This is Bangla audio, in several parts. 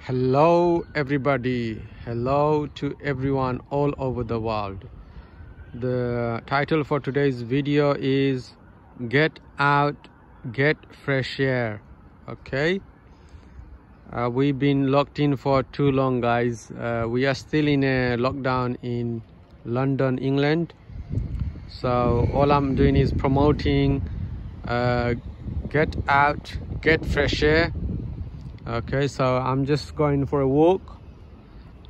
Hello everybody, hello to everyone all over the world. The title for today's video is Get Out, Get Fresh Air. Okay, we've been locked in for too long, guys. We are still in a lockdown in London, England. So all I'm doing is promoting get out, get fresh air. Okay, so I'm just going for a walk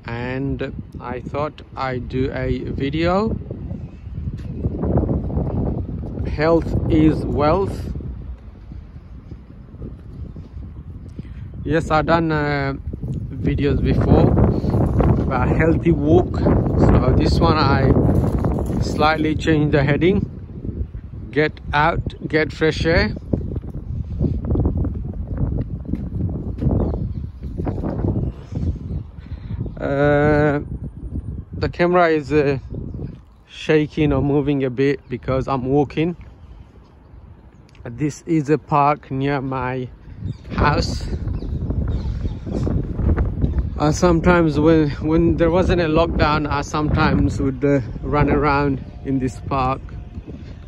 and I thought I'd do a video. Health is wealth. Yes, I've done videos before about healthy walk, so this one I slightly changed the heading: get out, get fresh air. The camera is shaking or moving a bit because I'm walking. This is a park near my house. Sometimes when there wasn't a lockdown, I sometimes would run around in this park.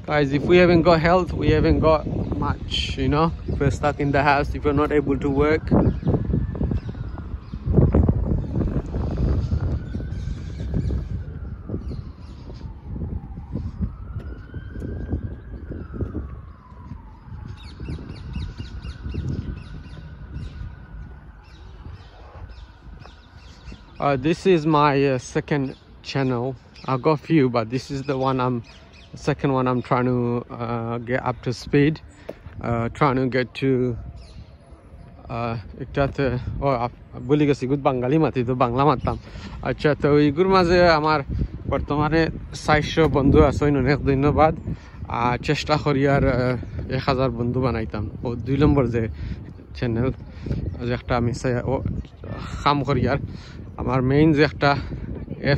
Guys, if we haven't got health, we haven't got much, you know. If we're stuck in the house, if we're not able to work, this is my second channel. I've got a few, but this is the second one I'm trying to get up to speed, trying to get to একটাতে বলি গেছি গুড বাঙালি মাতি তো বাংলা মারতাম। আচ্ছা, তো এইগুর মাঝে আমার বর্তমানে 400 বন্ধু আছে, অনেক ধন্যবাদ। চেষ্টা করি আর 1000 বন্ধু বানাইতাম। ও 2 নম্বর যে চ্যানেল যে একটা আমি কাম করি, আর আমার মেইন যে একটা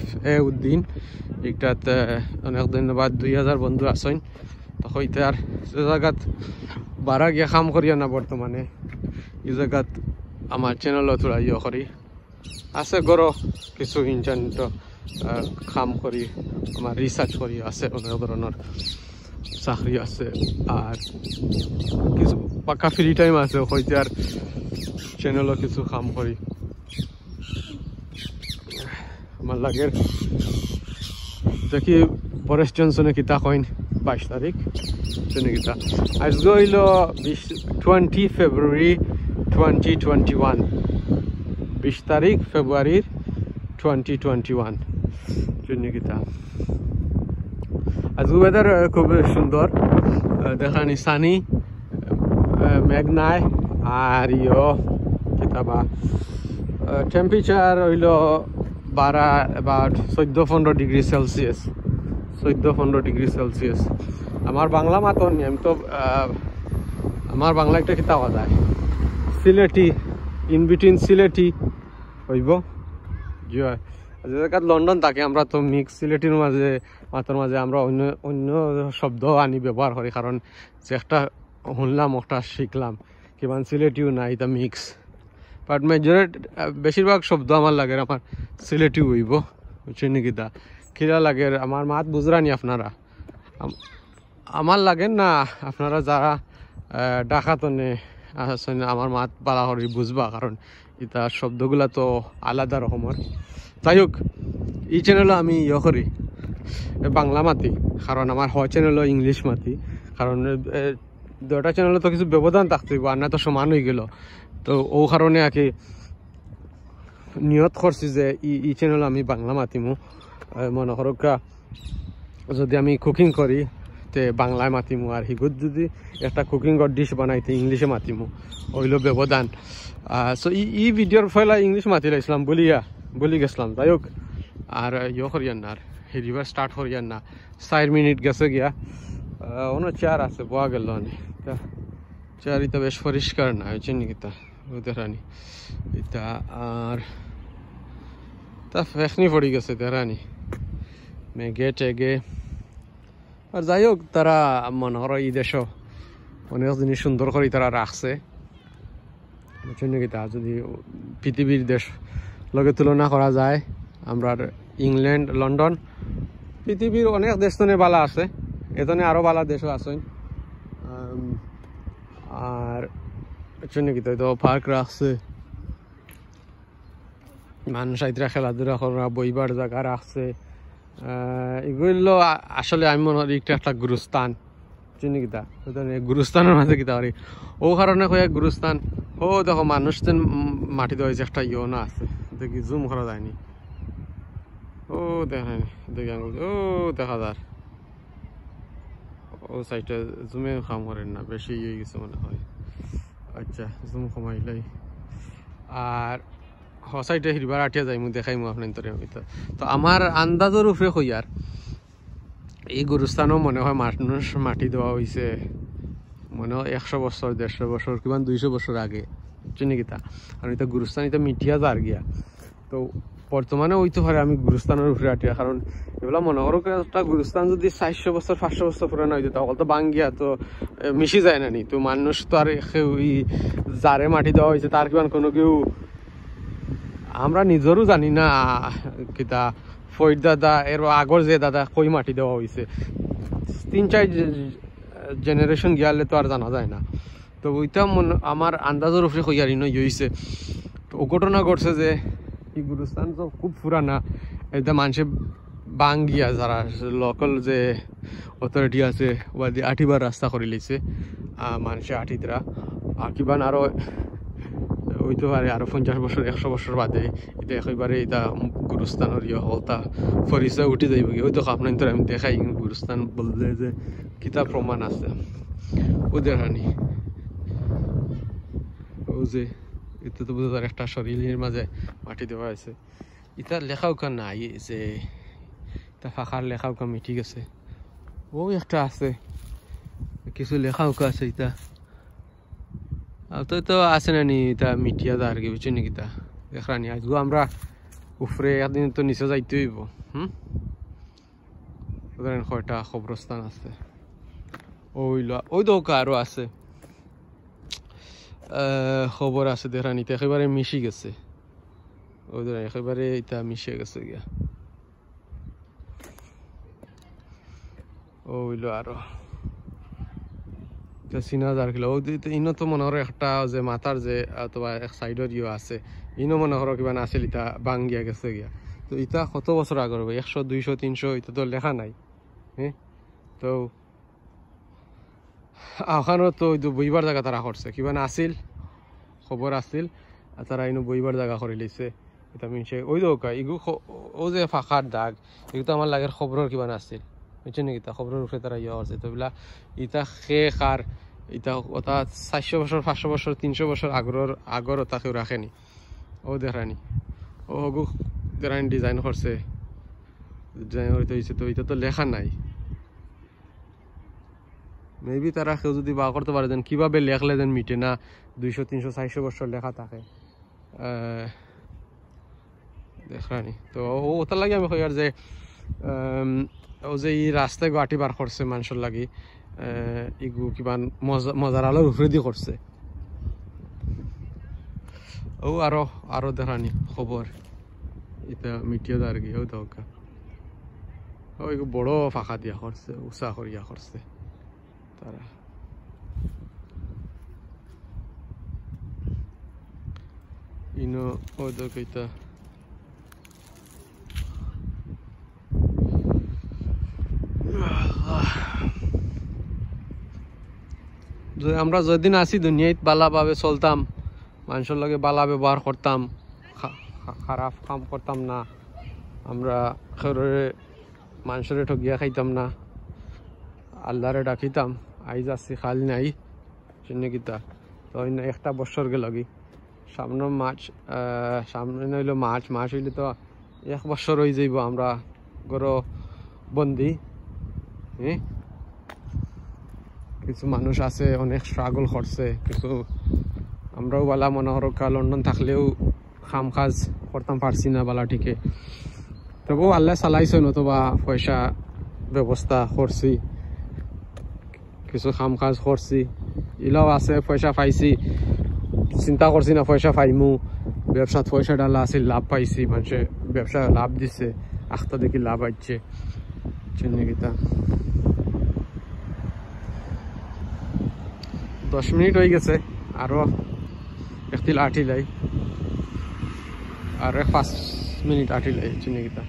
FA উদ্দিন, এটাতে অনেক ধন্যবাদ। 2000 বন্ধু আছেন। তো হইতে আর সে জায়গাত বারা গিয়ে কাম করিয়া না, বর্তমানে এই জায়গাত আমার চ্যানেলও থোড়া ইয়ে করি আছে, গরো কিছু ইন্টারনেট কাম করি, আমার রিসার্চ করি আছে, অনেক ধরনের চাকরি আছে, আর কিছু পাক্কা ফ্রি টাইম আছে, হইতে আর চ্যানেলও কিছু কাম করি। আমার লাগের দেখি বরিস জনসনে কিতা কইন 22 তারিখ কিতা আজকে হইল 20 ফেব্রুয়ারি 2021, 20 তারিখ ফেব্রুয়ারির 2021 কিতা। আজকে ওয়েদার খুব সুন্দর, দেখানি সানি, মেঘ নাই, আর কিতাবা টেম্পারেচার হইল 14-15 ডিগ্রি সেলসিয়াস, 14-15 ডিগ্রি সেলসিয়াস। আমার বাংলা মাতন আমি তো আমার বাংলা একটা কিতা হওয়া যায় সিলেটি, ইন বিটুইন সিলেটি হইব জি হয়। জায়গাত লন্ডন থাকে, আমরা তো মিক্স সিলেটির মাঝে মাতর মাঝে আমরা অন্য শব্দ আনি ব্যবহার করি, কারণ যে একটা শুনলাম একটা শিখলাম, কিমান সিলেটিও নাই, এটা মিক্স। বাট বেশিরভাগ শব্দ আমার লাগে আমার সিলেটি হইব, বুঝছেন নাকি? তা কিরা লাগে আমার মাত বুঝরানি আপনারা, আমার লাগেন না আপনারা যারা ডাকাতনে আসেন আমার মাত বালা করি বুঝবা, কারণ এটা শব্দগুলা তো আলাদা রকমের। যাই হোক, এই চ্যানেলও আমি করি বাংলা মাতি, কারণ আমার হয় চ্যানেলও ইংলিশ মাতি, কারণ দুটা চ্যানেলে তো কিছু ব্যবধান থাকতে আর না তো সমান হয়ে গেল। তো ও কারণে আর কি নিয়ত করছি যে এই চ্যানেল আমি বাংলা মাতিমু। মনে করকা যদি আমি কুকিং করি তে বাংলায় মাতিমু, আর হিগুত যদি একটা কুকিংর ডিশ বানাইতে ইংলিশে মাতিমু, ওইল ব্যবধান। সো এই ভিডিওর ফলে ইংলিশ মাতি লাইছিলাম বলি গেছিলাম। যাই হোক, আর করিয়ান না, আর রিভার স্টার্ট করিয়ান না, 4 মিনিট গেছে গিয়া। অন্য চেয়ার আছে, বোয়া গেল চেয়ার, এটা বেশ পরিষ্কার না হয়েছে নাকি তা দেখানি এটা, আর তা ফেখনি পড়ে গেছে দেখানি মেঘে টেগে। আর যাই হোক, তারা মনে করো এই দেশও অনেক জিনিস সুন্দর করে তারা রাখছে, বুঝছেন নাকি? তা যদি পৃথিবীর দেশ লগে তুলনা করা যায়, আমরা ইংল্যান্ড, লন্ডন, পৃথিবীর অনেক দেশ তো বালা আছে, এখানে আরও বালা দেশও আছে। আর বুঝছেন নাকি? তো পার্ক রাখছে, মানুষ আইতরা খেলাধুলা করা, বইবার জায়গা রাখছে। এগুলো আসলে আমি মনে করি একটা গুরুস্থান, চিনি কিতা গুরুস্থানের মাঝে কিতা পারি ও কারণে কয়েক গুরুস্থান। ও দেখো মানুষ যেন মাটি দেওয়া হয়েছে, একটা ইয়না আছে, দেখি জুম করা যায়নি। ও দেখেন, দেখি ও দেখা যার ও সাইডটা জুমে কাম করেন না, বেশি ইয়ে গেছে মনে হয়। আচ্ছা, জুম কমাইলাই। আর সাইডে হিরবার আটিয়া যাই মু দেখাই মু আপনার আমি তো আমার আন্দাজের উপরে কই আর এই গুরুস্থানও মনে হয় মানুষ মাটি দেওয়া হয়েছে মনে হয় 100 বছর, 150 বছর, কিংবা 200 বছর আগে, চিনি কিতা। আর এটা গুরুস্থান, এটা মিঠিয়া যার গিয়া। তো বর্তমানে ওইতে পারে আমি গুরুস্থানের উপরে আটিয়া, কারণ এগুলা মনে করো একটা গুরুস্থান যদি 400 বছর 500 বছর পুরানো হইতো তখন তো বাঙ্গিয়া তো মিশি যায় না নি। তো মানুষ তো আর যারে মাটি দেওয়া হয়েছে তার কিমান কোনো কেউ আমরা নিজেরও জানি না কিতা ফৈদ দাদা এর আগর যে দাদা কই মাটি দেওয়া হয়েছে, 3-4 জেনারেশন গিয়ালে তো আর জানা যায় না। তো ওইটা আমার আন্দাজের উপরে কইয়ার ইনো হয়েছে। তো ও ঘটনা ঘটছে যে এই গুরুস্থান তো খুব পুরানা, এটা মানুষে বাঙ্গিয়া যারা লোকাল যে অথরিটি আছে ওয়াদি আঠিবার রাস্তা করে লিছে, মানুষে আঠিতরা আর কিবান আরো হইতে পারে আরো 50 বছর 100 বছর বাদে এটা একেবারে এটা গুরুস্থানের ইয়ে হলতা পরিচয় উঠে যাইব। হয়তো আপনার তো আমি দেখাই গুরুস্থান বললে যে কিতাব প্রমাণ আছে ও দেখানি। ও যে এটা তো বোঝা একটা শরীরের মাঝে মাটি দেওয়া আছে। এটা লেখাও কান নাই যে এটা ফাঁকার লেখাও কামি, ঠিক আছে। ও একটা আছে কিছু লেখাও আছে, এটা তো আছে না নি, এটা মিঠিয়া দা আর কি, বুঝছি নাকি? তা দেখরানি আজগো আমরা উপরে একদিন তো নিচে যাইতে হইব। ধরেন কয়টা খবরস্থান আছে, ওই দৌকা আরো আছে খবর আছে দেখরানি, একেবারে মিশি গেছে। ওই ধরেন একেবারে এটা মিশে গেছে গিয়া। ওইলো আরো চিনা যার কিলো ইনো তো মনে করো একটা যে মাথার যে অথবা এক সাইডের ইয়ে আছে, ইনো মনে করো কিবা আছিল, ইটা বাঙ্গিয়া গেছে গিয়া। তো ইটা কত বছর আগর হবে, 100, 200, 300 এটা তো লেখা নাই। হ্যাঁ, তো ওখানেও তো ওই বইবার জায়গা তারা করছে, কিবা আসিল খবর আসিল আর তারা ইনো বইবার জায়গা করে লিছে। এটা মিনছে ওই দৌকা ইগু ও যে ফাঁকার দাগ, এগুলো তো আমার লাগের খবরের কিবা আসিল, বুঝছেন নাকি? তা খবরের উপরে তারা ইয়ে করছে। তো এগুলা ইটা খার ইটা ওটা 400 বছর 500 বছর 300 বছর আগর ওটা কেউ রাখেনি। ও দেখানি ও হগু দেখানি ডিজাইন করছে, ডিজাইন করতে হয়েছে। তো এটা তো লেখা নাই, মেবি তারা কেউ যদি বা করতে পারে যেন কিভাবে লেখলে যেন মিটে না 200, 300, 400 বছর লেখা থাকে দেখানি। তো ওটা লাগে আমি কই আর যে ও যে এই রাস্তায় গাটি বার করছে মানুষের লাগি, ইগু কিমান মজার আলোর উপরে দিয়ে করছে। ও আরো দেখানি খবর এটা মিটিয়ে আর কি হয়তো ওই বড় ফাঁকা দিয়া করছে, উষা করিয়া করছে তারা। ইনো ও দেখইতা আমরা যেদিন আসি দুনিয়ায় বালাভাবে চলতাম, মানুষের লগে বালা ব্যবহার করতাম, খারাপ কাম করতাম না, আমরা মানুষের ঠগিয়া খাইতাম না, আল্লাহরে ডাকিতাম আইজ আসি খাল নাই চিনি কিতা। তো একটা বছর গেল কি সামনে হইলো মার্চ হইলে তো 1 বছর হয়ে যাইব আমরা গর বন্দি। হ্যাঁ, কিছু মানুষ আছে অনেক স্ট্রাগল করছে, কিছু আমরাও বালা মনে হরকা লন্ডন থাকলেও কাম কাজ করতাম পারছি না বালা ঠিকে। তবুও আল্লাহ চালাইছে, নতুবা পয়সা ব্যবস্থা করছি, কিছু কাম কাজ করছি, ইলাও আছে পয়সা পাইছি। চিন্তা করছি না পয়সা পাইমু, ব্যবসাত পয়সা ডালা আছে, লাভ পাইছি, মানুষে ব্যবসা লাভ দিচ্ছে, আখতা দেখি লাভ আসছে চিন্নিকিতা। 10 মিনিট হয়ে গেছে, আরো একটি আঠিলাই, আর 5 মিনিট আঠিলাই চিন্নিকিতা।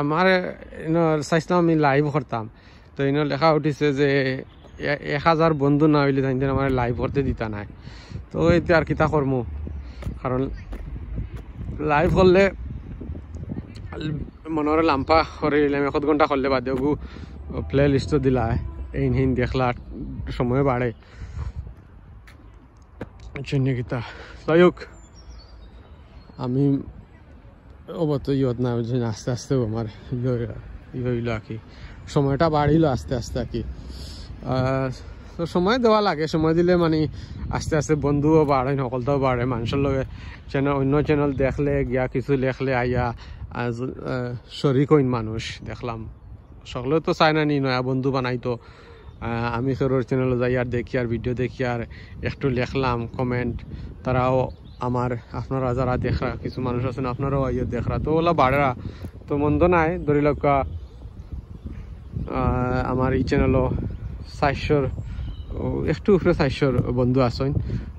আমার চাইছিলাম আমি লাইভ করতাম, তো এনে লেখা উঠিছে যে 1000 বন্ধু না হইলে তাই আমার লাইভ করতে দিতা নাই। তো এতে আর কিতা করমু, কারণ লাইভ করলে মনের লাম্পা করে দিলাম, 1 ঘন্টা করলে বাদে প্লে লিস্ট দিলা এই দেখলা সময় বাড়ে চিন্নিকিতা। যাই হোক, আমি অবত ইয়ত না আস্তে আস্তে আমার হইল আর কি, সময়টা বাড়িল আস্তে আস্তে আর কি। তো সময় দেওয়া লাগে, সময় দিলে মানে আস্তে আস্তে বন্ধুও বাড়ে, নকলটাও বাড়ে, মানুষের লগে চ্যানেল অন্য চ্যানেল দেখলে গিয়া কিছু লেখলে আইয়া শরিক হইন মানুষ দেখলাম, সকলেও তো চায় না নি নয়া বন্ধু বানাইতো। আমি সরোর চ্যানেলে যাই আর দেখি আর ভিডিও দেখি আর একটু লেখলাম কমেন্ট, তারাও আমার আপনারা যারা দেখরা কিছু মানুষ আছেন আপনারাও আইয়া দেখরা, তো ওলা বাড়া তো মন্দ নাই। ধরি লোক আমার এই চ্যানেলও 400 একটু উপরে 400 বন্ধু আসেন,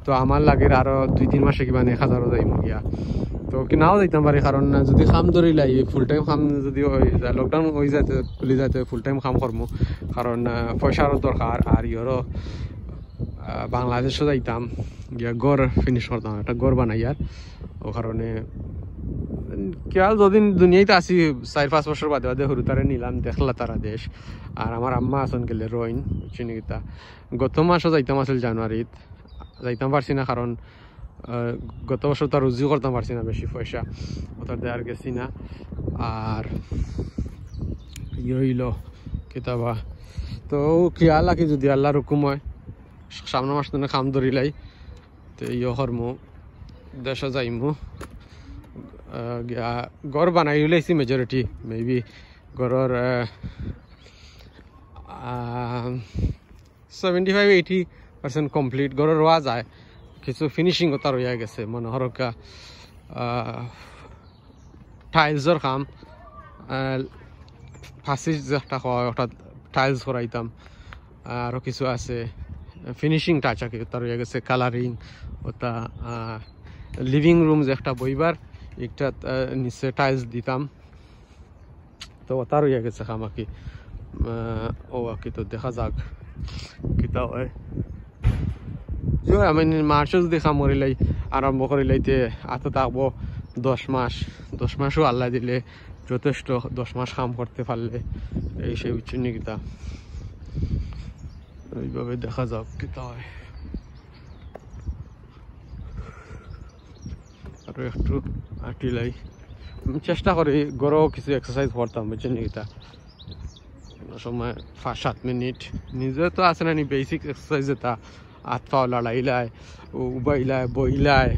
তো আমার লাগে আরো 2-3 মাসে কিবা 1000 যাইম গিয়া, তো কি নাও যাইতাম পারি, কারণ যদি খাম ধরি লাই ফুল টাইম খাম যদি লকডাউন হয়ে যাতে খুলি যাতে ফুল টাইম খাম করবো, কারণ পয়সারও দরকার। আর ইয়রও বাংলাদেশও যাইতাম গিয়া গড় ফিনিশ করতাম, একটা গড় বানাই আর ও কারণে কেয়াল যদিন দুনিয়াতে আসি 4-5 বছর বাদে বাদে সরু তারে নিলাম, দেখলা তারা দেশ। আর আমার আম্মা আসন গেলে রইন চিনিকিতা, গত মাসও যাইতাম আসল জানুয়ারিত, যাইতাম পারছি না, কারণ গত বছর তার রুজিও করতাম পারছি না, বেশি পয়সা ওটার দেওয়ার গেছি না। আর ইয়ে কিতাবা তো খেয়াল রাখি, যদি আল্লাহর হুকুম হয় সামনে মাস দিনে খাম ধরিলাই তো ইয়ে হরমু, দেশে যাইমু গড় বানাই লাইছি মেজরিটি, মেবি গড়ের 75-80% কমপ্লিট গড়ের রোয়া যায়, কিছু ফিনিশিং ওটা রয়ে গেছে, মনে হরকা টাইলসর কাম ফাঁসি যেটা হয় ওটা টাইলস করাইতাম, আরও কিছু আছে ফিনিশিং টাচ আর কি ওটা রয়ে গেছে, কালারিং ওটা, লিভিং রুম যে একটা বইবার একটা নিচে টাইলস দিতাম, তো ওটা রয়ে গেছে কাম আর কি। ও আর কি, তো দেখা যাক কিতা হয়। আমি মার্চও যদি কাম করিলাই আরম্ভ করিলাইতে আতো থাকবো 10 মাস, 10 মাসও আল্লাহ দিলে যথেষ্ট, 10 মাস কাম করতে পারলে এই সেই উচ্চনি কিতা, এইভাবে দেখা যাক কিতা হয়। আরো একটু আটিলাই আমি চেষ্টা করি গড়েও কিছু এক্সারসাইজ করতাম বুঝছেন কিতা, সময় 5-7 মিনিট নিজে তো আছে না বেসিক এক্সারসাইজ এটা, হাত পাও লড়াইলায়, উবাইলায়, বইলায়,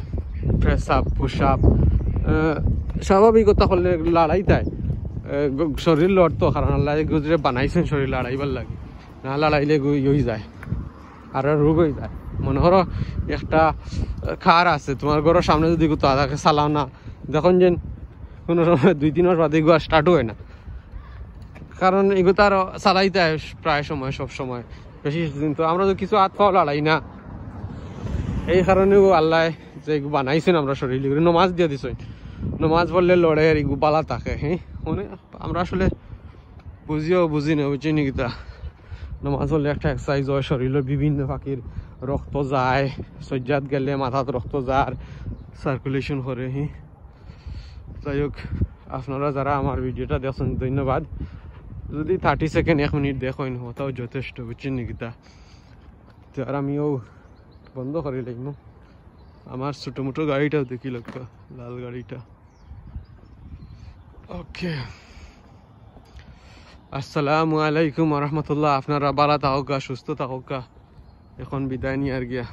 প্রেস আপ, পুশ আপ, স্বাভাবিকতা করলে লড়াই দেয় শরীর লড়তো, কারণ আল্লাহ গুজরে বানাইছেন শরীর লড়াইবার লাগে, না লড়াইলে হয়ে যায় আর রোগ হয়ে যায়। মনে করো একটা খার আছে তোমার ঘরের সামনে, যদি তাকে চালাও না, যখন যেন কোনো সময় 2-3 মাস বাদে এগুলো স্টার্ট হয় না, কারণ এগুলো তো আরো চালাইতে হয় প্রায় সময়, সব সময় বেশি দিন, তো আমরা তো কিছু হাত পাও লড়াই না, এই কারণেও আল্লাহ যে এগুলো বানাইছেন আমরা শরীর, এগুলো নমাজ দিয়ে দিছেন, নমাজ পড়লে লড়ে আর এগুলো বালা থাকে। হ্যাঁ মানে আমরা আসলে বুঝি না বুঝছি নাকি, তা নমাজ পড়লে একটা এক্সারসাইজ হয়, শরীরের বিভিন্ন ফাঁকির রক্ত যায়, সজ্জাত গেলে মাথাত রক্ত যায়, সার্কুলেশন করে। হ্যাঁ যাই হোক, আপনারা যারা আমার ভিডিওটা দেখছেন ধন্যবাদ, যদি 30 সেকেন্ড 1 মিনিট দেখেন ওটাও যথেষ্ট বুঝছেন নাকি, তা আর আমিও বন্ধ করে লাগবো আমার ছোট মোটো গাড়িটাও দেখি লোক, লাল গাড়িটা। ওকে, আসসালামু আলাইকুম রহমতুল্লাহ, আপনারা ভালো থাকুক, সুস্থ থাকুক, এখন বিদায় নিয়ে আর গিয়া।